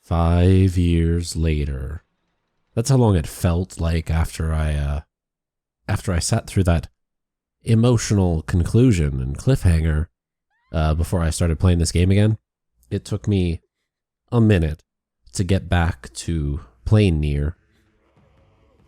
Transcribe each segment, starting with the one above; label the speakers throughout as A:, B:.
A: 5 years later. That's how long it felt like after I sat through that emotional conclusion and cliffhanger before I started playing this game again. It took me a minute to get back to playing Nier.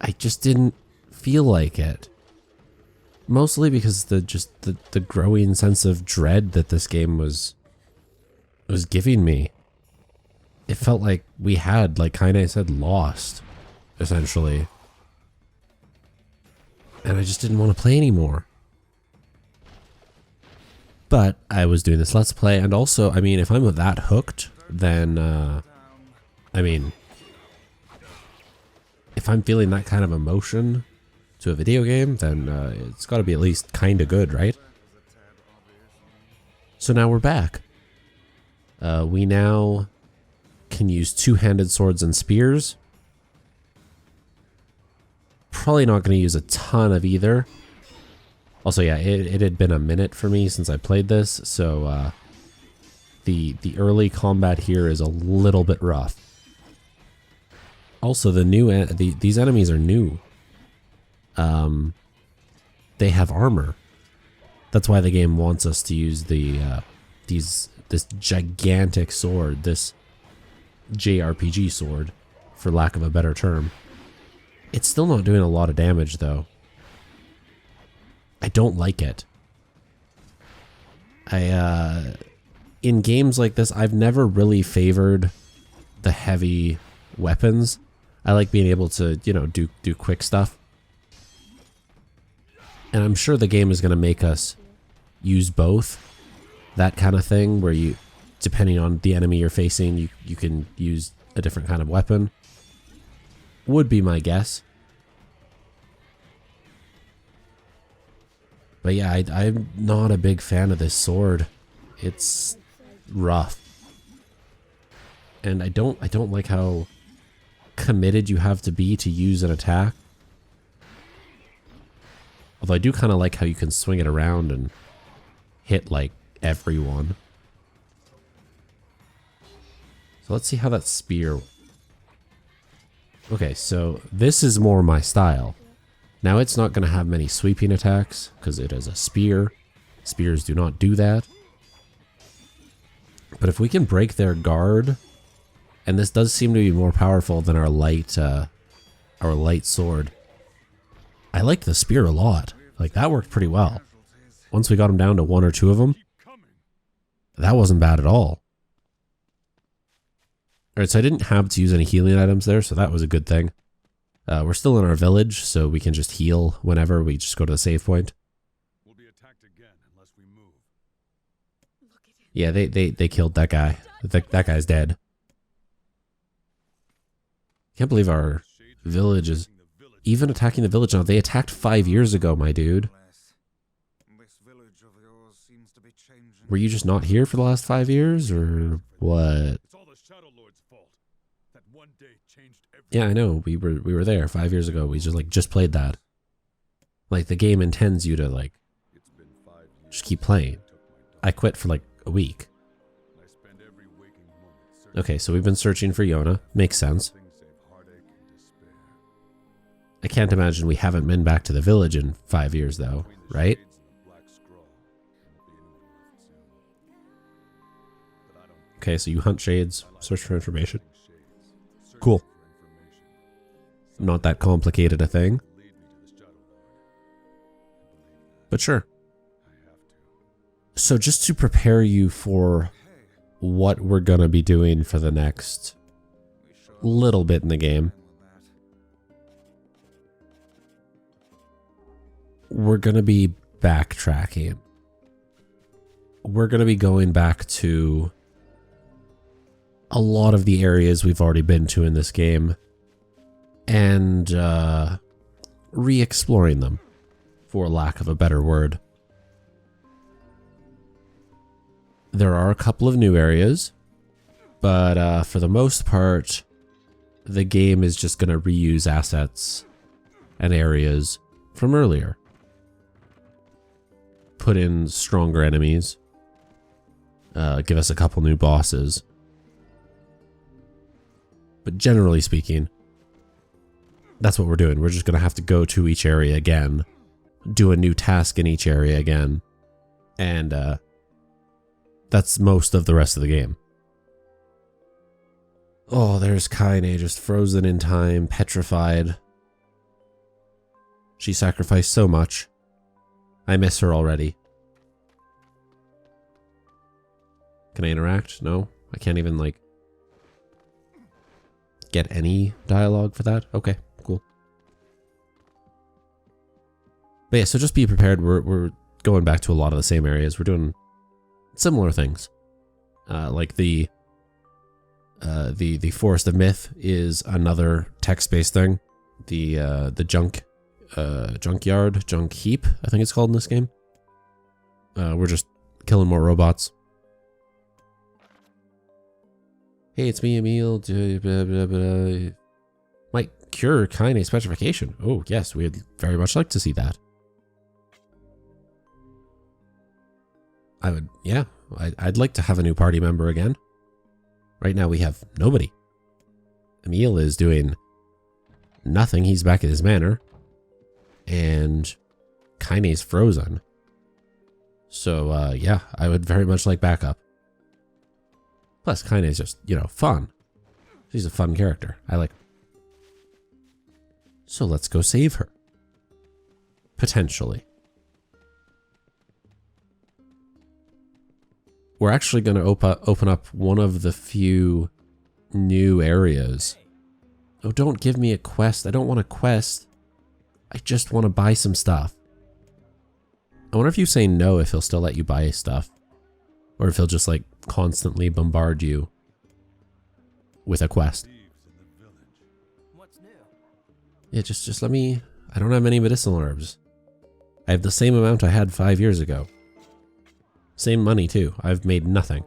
A: I just didn't feel like it. Mostly because the growing sense of dread that this game was giving me. It felt like we had, like Kaine said, lost, essentially. And I just didn't want to play anymore. But I was doing this Let's Play, and also, I mean, if I'm that hooked, then, I mean, if I'm feeling that kind of emotion to a video game, then it's got to be at least kind of good, right? So now we're back. We now can use two-handed swords and spears. Probably not going to use a ton of either. Also, yeah, it had been a minute for me since I played this, so the early combat here is a little bit rough. Also, these enemies are new. They have armor. That's why the game wants us to use this gigantic sword, this JRPG sword, for lack of a better term. It's still not doing a lot of damage, though. I don't like it. In games like this, I've never really favored the heavy weapons. I like being able to, you know, do quick stuff. And I'm sure the game is going to make us use both. That kind of thing, where you, depending on the enemy you're facing, you can use a different kind of weapon. Would be my guess. But yeah, I'm not a big fan of this sword. It's rough. And I don't like how committed you have to be to use an attack. Although I do kind of like how you can swing it around and hit like everyone. So let's see how that spear... Okay, so this is more my style. Now it's not going to have many sweeping attacks because it is a spear. Spears do not do that. But if we can break their guard, and this does seem to be more powerful than our light sword. I like the spear a lot. Like, that worked pretty well. Once we got him down to one or two of them, that wasn't bad at all. Alright, so I didn't have to use any healing items there, so that was a good thing. We're still in our village, so we can just heal whenever we just go to the save point.
B: We'll be attacked again unless we move.
A: Yeah, they killed that guy. That guy's dead. Can't believe our village is even attacking the village now. They attacked 5 years ago, my dude. Were you just not here for the last 5 years, or what?
B: It's all the Shadow Lord's fault. That one day changed everything.
A: Yeah, I know. We were there 5 years ago. We just played that. Like, the game intends you to, like, just keep playing. I quit for like a week. Okay, so we've been searching for Yona. Makes sense. I can't imagine we haven't been back to the village in 5 years, though, right? Okay, so you hunt shades, search for information. Cool. Not that complicated a thing. But sure. So just to prepare you for what we're gonna be doing for the next little bit in the game, we're gonna be backtracking. We're gonna be going back to a lot of the areas we've already been to in this game and re-exploring them, for lack of a better word. There are a couple of new areas, but for the most part, the game is just going to reuse assets and areas from earlier. Put in stronger enemies, give us a couple new bosses. But generally speaking, that's what we're doing. We're just going to have to go to each area again, do a new task in each area again, and that's most of the rest of the game. Oh, there's Kaine just frozen in time, petrified. She sacrificed so much. I miss her already. Can I interact? No? I can't even, like, get any dialogue for that? Okay, cool. But yeah, so just be prepared. We're going back to a lot of the same areas. We're doing similar things. Like the Forest of Myth is another text-based thing. The junkyard, junk heap, I think it's called in this game. We're just killing more robots. Hey, it's me, Emil. Might cure Kaine's petrification. Oh, yes, we'd very much like to see that. I'd like to have a new party member again. Right now we have nobody. Emil is doing nothing. He's back at his manor. And Kaine's frozen. So, yeah, I would very much like backup. Plus, Kaine's just, you know, fun. She's a fun character. I like her. So let's go save her. Potentially. We're actually going to open up one of the few new areas. Oh, don't give me a quest. I don't want a quest. I just want to buy some stuff. I wonder if you say no, if he'll still let you buy stuff. Or if he'll just, like, constantly bombard you with a quest. Yeah, just let me... I don't have many medicinal herbs. I have the same amount I had 5 years ago. Same money, too. I've made nothing.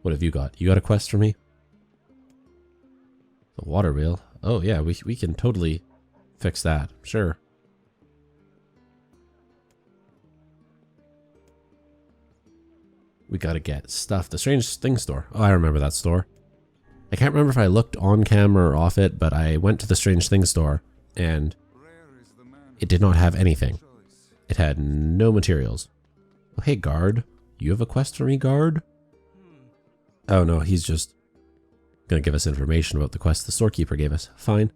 A: What have you got? You got a quest for me? The water wheel. Oh, yeah, we can totally fix that. Sure. We gotta get stuff. The Strange Things store. Oh, I remember that store. I can't remember if I looked on camera or off it, but I went to the Strange Things store, and it did not have anything. It had no materials. Oh, hey, guard. You have a quest for me, guard? Oh, no, he's just gonna give us information about the quest the storekeeper gave us. Fine.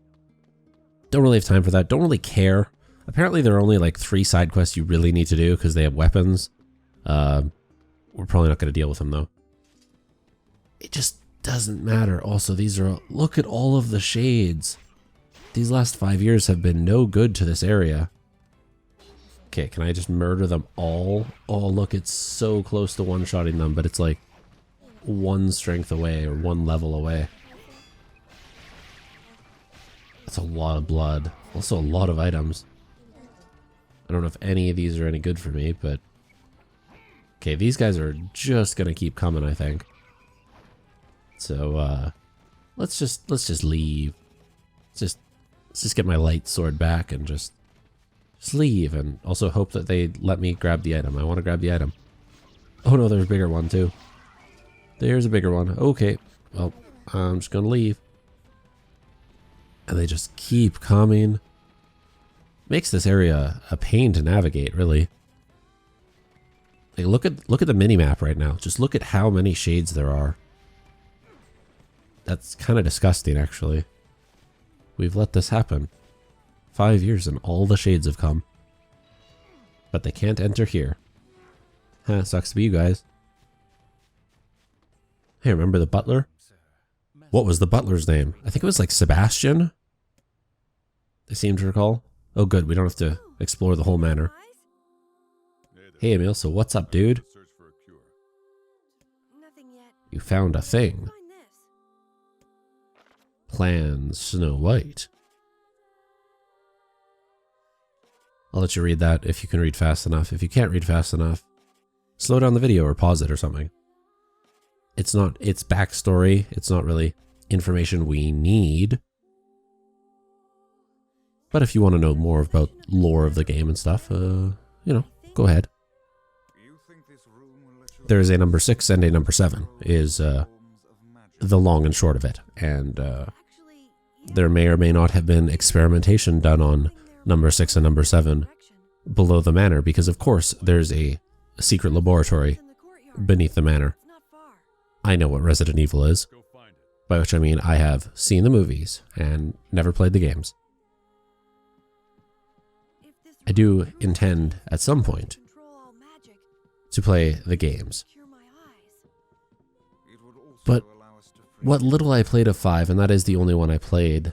A: Don't really have time for that. Don't really care. Apparently, there are only like 3 side quests you really need to do because they have weapons. We're probably not going to deal with them, though. It just doesn't matter. Also, these are... Look at all of the shades. These last 5 years have been no good to this area. Okay, can I just murder them all? Oh, look, it's so close to one-shotting them, but it's like 1 strength away or 1 level away. That's a lot of blood. Also, a lot of items. I don't know if any of these are any good for me, but... Okay, these guys are just gonna keep coming, I think. So, let's just leave. Let's just get my light sword back and just leave, and also hope that they let me grab the item. I want to grab the item. Oh no, there's a bigger one too. There's a bigger one. Okay, well, I'm just gonna leave. And they just keep coming. Makes this area a pain to navigate, really. Like, look at the mini-map right now. Just look at how many shades there are. That's kind of disgusting, actually. We've let this happen. 5 years and all the shades have come. But they can't enter here. Huh, sucks to be you guys. Hey, remember the butler? What was the butler's name? I think it was like Sebastian? I seem to recall. Oh good, we don't have to explore the whole manor. Hey Emil, so what's up, dude? You found a thing. Plans Snow White. I'll let you read that if you can read fast enough. If you can't read fast enough, slow down the video or pause it or something. It's backstory. It's not really information we need. But if you want to know more about lore of the game and stuff, you know, go ahead. There is a number 6 and a number 7. Is the long and short of it. And there may or may not have been experimentation done on number 6 and number 7 below the manor, because of course there's a secret laboratory beneath the manor. I know what Resident Evil is, by which I mean I have seen the movies and never played the games. I do intend at some point to play the games. But what little I played of 5, and that is the only one I played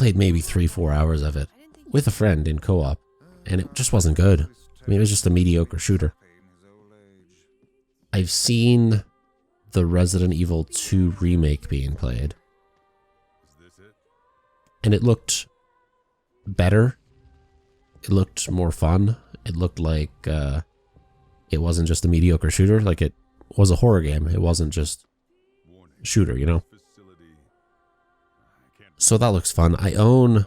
A: maybe 3-4 hours of it with a friend in co-op, and it just wasn't good. I mean, it was just a mediocre shooter. I've seen the Resident Evil 2 remake being played, and it looked better. It looked more fun. It looked like it wasn't just a mediocre shooter, like it was a horror game. It wasn't just shooter, you know? So that looks fun. I own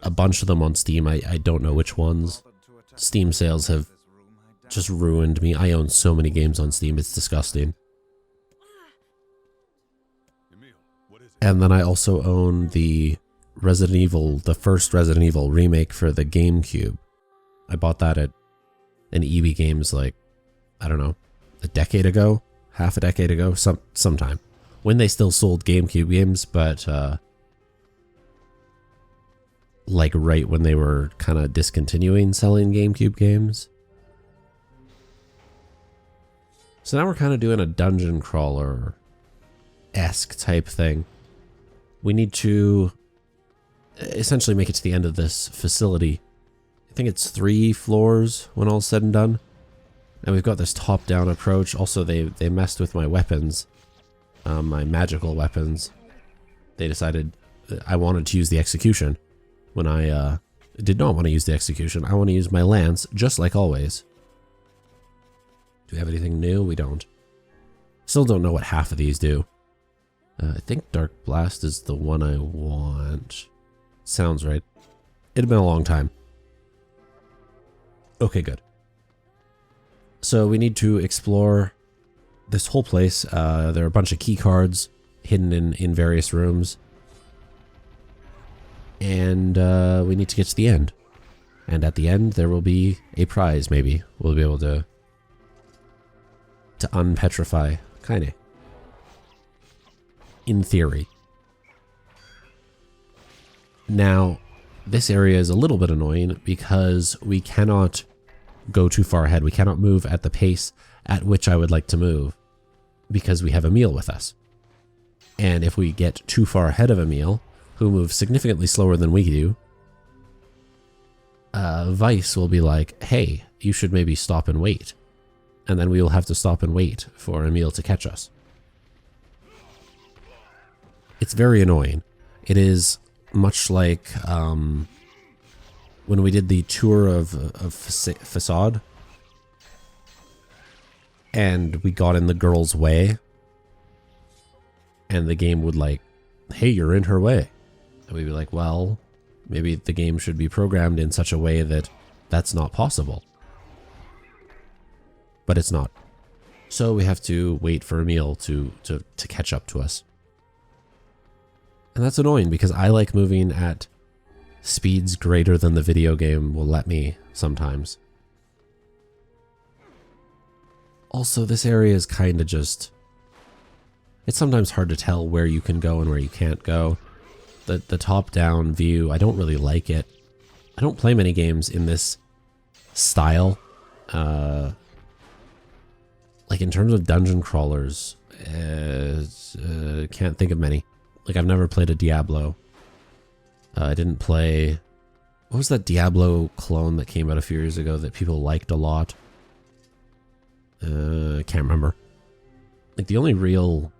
A: a bunch of them on Steam. I don't know which ones. Steam sales have just ruined me. I own so many games on Steam, it's disgusting. And then I also own the first Resident Evil remake for the GameCube. I bought that at an EB Games like, I don't know, a decade ago? Half a decade ago? Sometime. When they still sold GameCube games, but like right when they were kind of discontinuing selling GameCube games. So now we're kind of doing a dungeon crawler-esque type thing. We need to essentially make it to the end of this facility. I think it's 3 floors when all's said and done. And we've got this top-down approach. Also, they messed with my weapons, my magical weapons. They decided that I wanted to use the execution when I did not want to use the execution. I want to use my lance, just like always. Do we have anything new? We don't. Still don't know what half of these do. I think Dark Blast is the one I want. Sounds right. It had been a long time. Okay, good. So we need to explore this whole place. There are a bunch of key cards hidden in various rooms. And we need to get to the end. And at the end, there will be a prize, maybe. We'll be able to unpetrify Kaine. In theory. Now, this area is a little bit annoying because we cannot go too far ahead. We cannot move at the pace at which I would like to move because we have Emil with us. And if we get too far ahead of Emil, who moves significantly slower than we do, Vice will be like, hey, you should maybe stop and wait. And then we will have to stop and wait for Emil to catch us. It's very annoying. It is much like when we did the tour of Facade and we got in the girl's way and the game would like, hey, you're in her way. And we'd be like, well, maybe the game should be programmed in such a way that that's not possible. But it's not. So we have to wait for Emil to catch up to us. And that's annoying because I like moving at speeds greater than the video game will let me sometimes. Also, this area is kind of just... It's sometimes hard to tell where you can go and where you can't go. The top-down view, I don't really like it. I don't play many games in this style. Like in terms of dungeon crawlers, can't think of many. Like I've never played a Diablo. I didn't play... What was that Diablo clone that came out a few years ago that people liked a lot? I can't remember. Like the only real...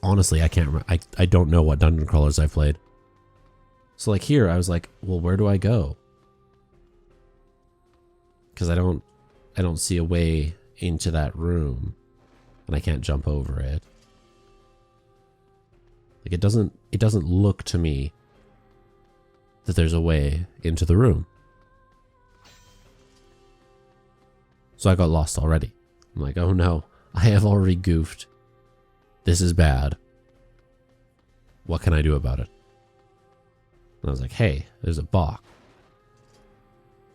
A: Honestly, I can't remember. I don't know what dungeon crawlers I've played. So like here, I was like, well, where do I go? Because I don't see a way into that room. And I can't jump over it. Like it doesn't look to me that there's a way into the room. So I got lost already. I'm like, oh no, I have already goofed This is bad. What can I do about it? And I was like, hey, there's a box.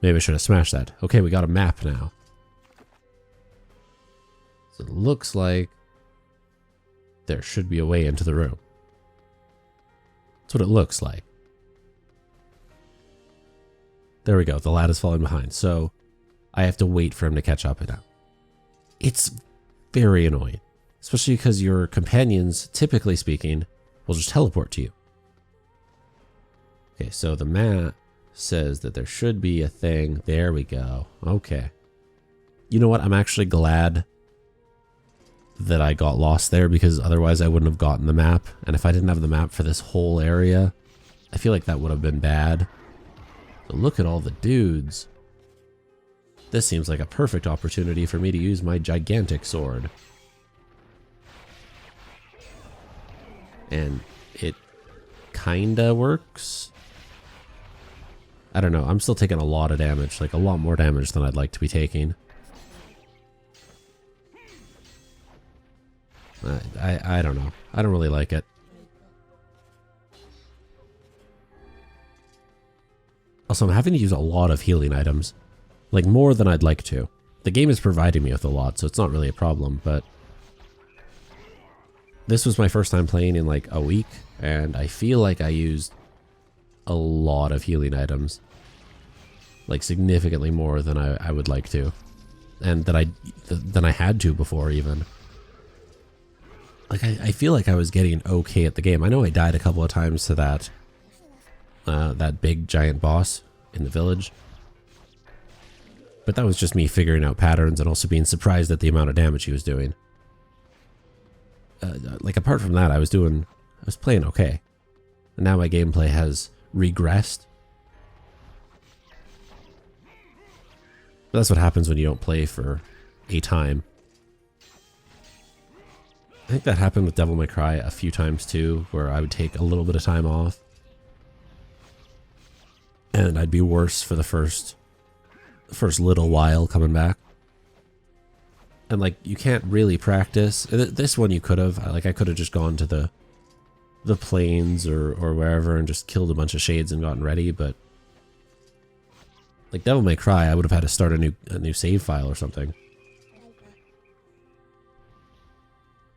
A: Maybe I should have smashed that. Okay, we got a map now. So it looks like there should be a way into the room. That's what it looks like. There we go. The lad is falling behind. So I have to wait for him to catch up now. It's very annoying. Especially because your companions, typically speaking, will just teleport to you. Okay, so the map says that there should be a thing. There we go. Okay. You know what? I'm actually glad that I got lost there, because otherwise I wouldn't have gotten the map. And if I didn't have the map for this whole area, I feel like that would have been bad. So look at all the dudes. This seems like a perfect opportunity for me to use my gigantic sword. And it kinda works. I don't know. I'm still taking a lot of damage, like a lot more damage than I'd like to be taking. I don't know. I don't really like it. Also, I'm having to use a lot of healing items. Like, more than I'd like to. The game is providing me with a lot, so it's not really a problem, but this was my first time playing in like a week, and I feel like I used a lot of healing items. Like, significantly more than I would like to. And than I had to before, even. Like, I feel like I was getting okay at the game. I know I died a couple of times to that big giant boss in the village. But that was just me figuring out patterns and also being surprised at the amount of damage he was doing. Like, apart from that, I was playing okay. And now my gameplay has regressed. But that's what happens when you don't play for a time. I think that happened with Devil May Cry a few times too, where I would take a little bit of time off. And I'd be worse for the first little while coming back. And like, you can't really practice. This one you could have. Like, I could have just gone to the plains or wherever and just killed a bunch of shades and gotten ready, but like Devil May Cry, I would have had to start a new save file or something.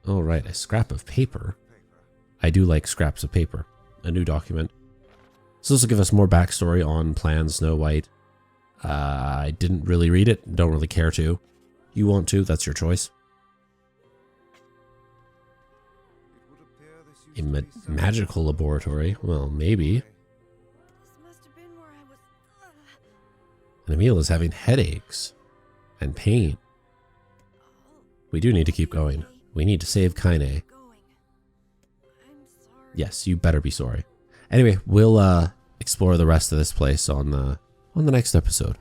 A: Oh, right, a scrap of paper. I do like scraps of paper. A new document. So this will give us more backstory on Plan Snow White. I didn't really read it. Don't really care to. You want to, that's your choice. A magical laboratory? Well, maybe. And Emil is having headaches and pain. We do need to keep going. We need to save Kaine. Yes, you better be sorry. Anyway, we'll explore the rest of this place on the next episode.